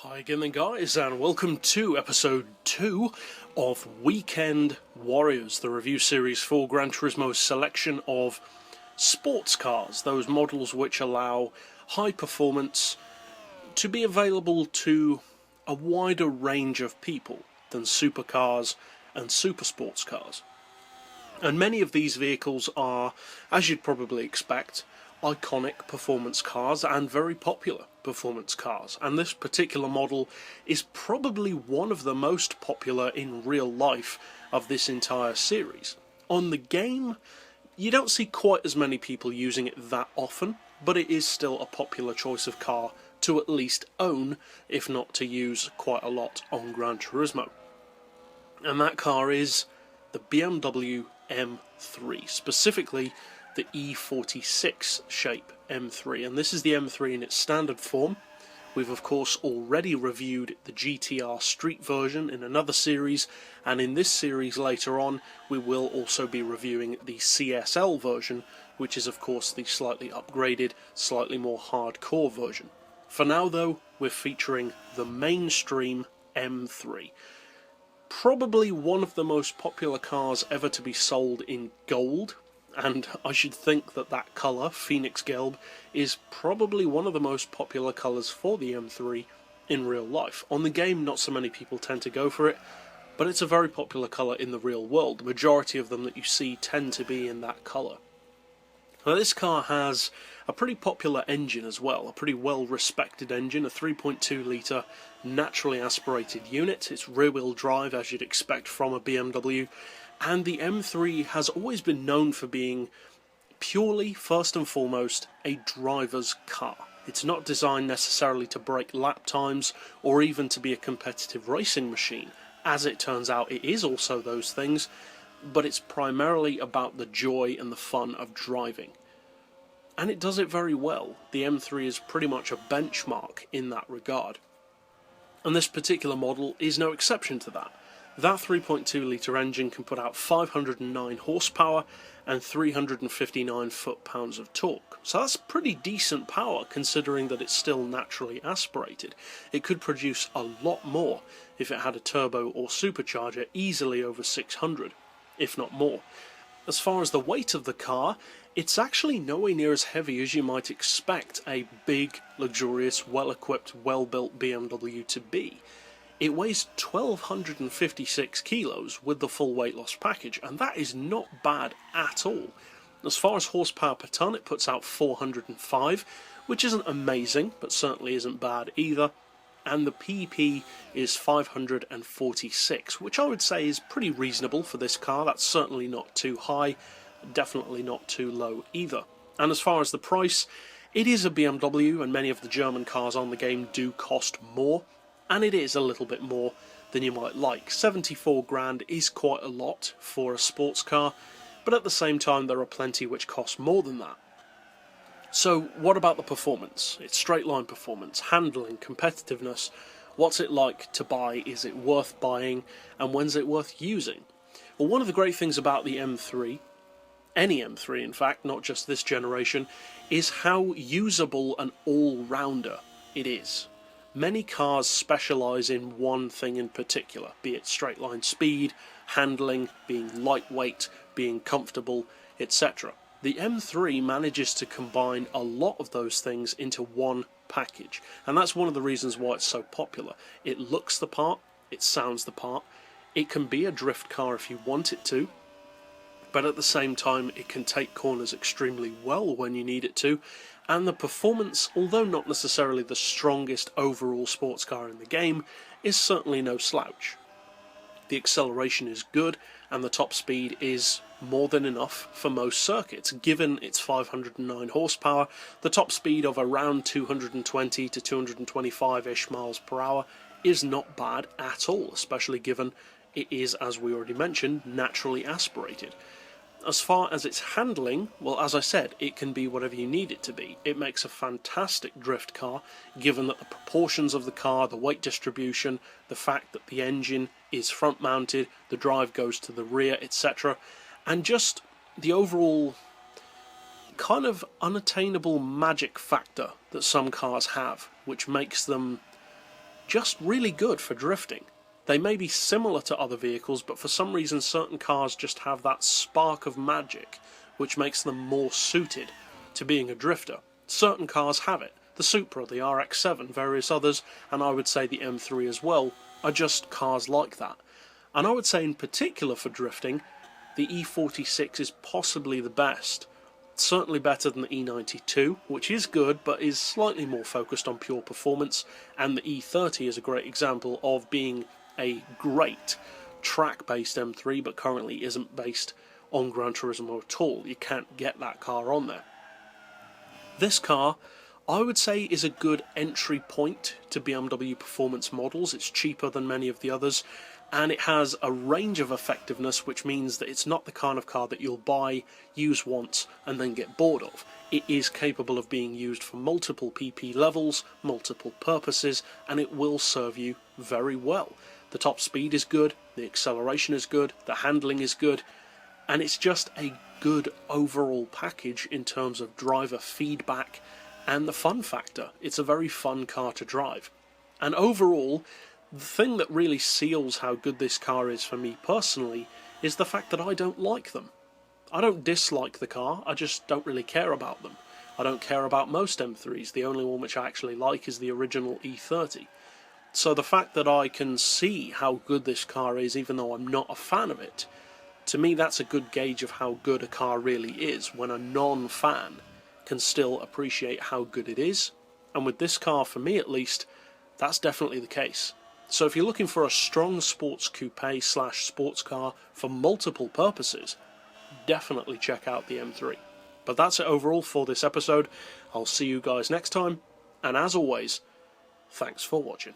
Hi again then guys, and welcome to episode 2 of Weekend Warriors, the review series for GranTurismo's selection of sports cars, those models which allow high performance to be available to a wider range of people than supercars and super sports cars. And many of these vehicles are, as you'd probably expect, iconic performance cars and very popular performance cars, and this particular model is probably one of the most popular in real life of this entire series. On the game, you don't see quite as many people using it that often, but it is still a popular choice of car to at least own, if not to use quite a lot on GranTurismo. And that car is the BMW M3, specifically the E46 shape M3, and this is the M3 in its standard form. We've of course already reviewed the GTR Street version in another series, and in this series later on we will also be reviewing the CSL version, which is of course the slightly upgraded, slightly more hardcore version. For now though, we're featuring the mainstream M3. Probably one of the most popular cars ever to be sold in gold, and I should think that that colour, Phoenix Gelb, is probably one of the most popular colours for the M3 in real life. On the game, not so many people tend to go for it, but it's a very popular colour in the real world. The majority of them that you see tend to be in that colour. Now this car has a pretty popular engine as well, a pretty well respected engine, a 3.2 litre naturally aspirated unit. It's rear wheel drive as you'd expect from a BMW, and the M3 has always been known for being purely, first and foremost, a driver's car. It's not designed necessarily to break lap times or even to be a competitive racing machine. As it turns out, it is also those things, but it's primarily about the joy and the fun of driving. And it does it very well. The M3 is pretty much a benchmark in that regard. And this particular model is no exception to that. That 3.2 litre engine can put out 509 horsepower and 359 foot-pounds of torque. So that's pretty decent power considering that it's still naturally aspirated. It could produce a lot more if it had a turbo or supercharger, easily over 600, if not more. As far as the weight of the car, it's actually nowhere near as heavy as you might expect a big, luxurious, well-equipped, well-built BMW to be. It weighs 1,256 kilos with the full weight loss package, and that is not bad at all. As far as horsepower per tonne, it puts out 405, which isn't amazing, but certainly isn't bad either. And the PP is 546, which I would say is pretty reasonable for this car. That's certainly not too high, definitely not too low either. And as far as the price, it is a BMW, and many of the German cars on the game do cost more. And it is a little bit more than you might like. 74 grand is quite a lot for a sports car, but at the same time there are plenty which cost more than that. So what about the performance? It's straight line performance, handling, competitiveness. What's it like to buy? Is it worth buying? And when's it worth using? Well, one of the great things about the M3, any M3 in fact, not just this generation, is how usable and all-rounder it is. Many cars specialise in one thing in particular, be it straight line speed, handling, being lightweight, being comfortable, etc. The M3 manages to combine a lot of those things into one package, and that's one of the reasons why it's so popular. It looks the part, it sounds the part, it can be a drift car if you want it to, but at the same time it can take corners extremely well when you need it to, and the performance, although not necessarily the strongest overall sports car in the game, is certainly no slouch. The acceleration is good, and the top speed is more than enough for most circuits. Given its 509 horsepower, the top speed of around 220 to 225-ish miles per hour is not bad at all, especially given it is, as we already mentioned, naturally aspirated. As far as its handling, well, as I said, it can be whatever you need it to be. It makes a fantastic drift car, given that the proportions of the car, the weight distribution, the fact that the engine is front-mounted, the drive goes to the rear, etc., and just the overall kind of unattainable magic factor that some cars have, which makes them just really good for drifting. They may be similar to other vehicles, but for some reason certain cars just have that spark of magic which makes them more suited to being a drifter. Certain cars have it. The Supra, the RX-7, various others, and I would say the M3 as well, are just cars like that. And I would say in particular for drifting, the E46 is possibly the best. Certainly better than the E92, which is good but is slightly more focused on pure performance, and the E30 is a great example of being a great track-based M3 but currently isn't based on GranTurismo at all. You can't get that car on there. This car, I would say, is a good entry point to BMW performance models. It's cheaper than many of the others, and it has a range of effectiveness, which means that it's not the kind of car that you'll buy, use once, and then get bored of. It is capable of being used for multiple PP levels, multiple purposes, and it will serve you very well. The top speed is good, the acceleration is good, the handling is good, and it's just a good overall package in terms of driver feedback and the fun factor. It's a very fun car to drive. And overall, the thing that really seals how good this car is for me personally is the fact that I don't like them. I don't dislike the car, I just don't really care about them. I don't care about most M3s, the only one which I actually like is the original E30. So the fact that I can see how good this car is even though I'm not a fan of it, to me that's a good gauge of how good a car really is, when a non-fan can still appreciate how good it is. And with this car, for me at least, that's definitely the case. So if you're looking for a strong sports coupe / sports car for multiple purposes, definitely check out the M3. But that's it overall for this episode. I'll see you guys next time, and as always, thanks for watching.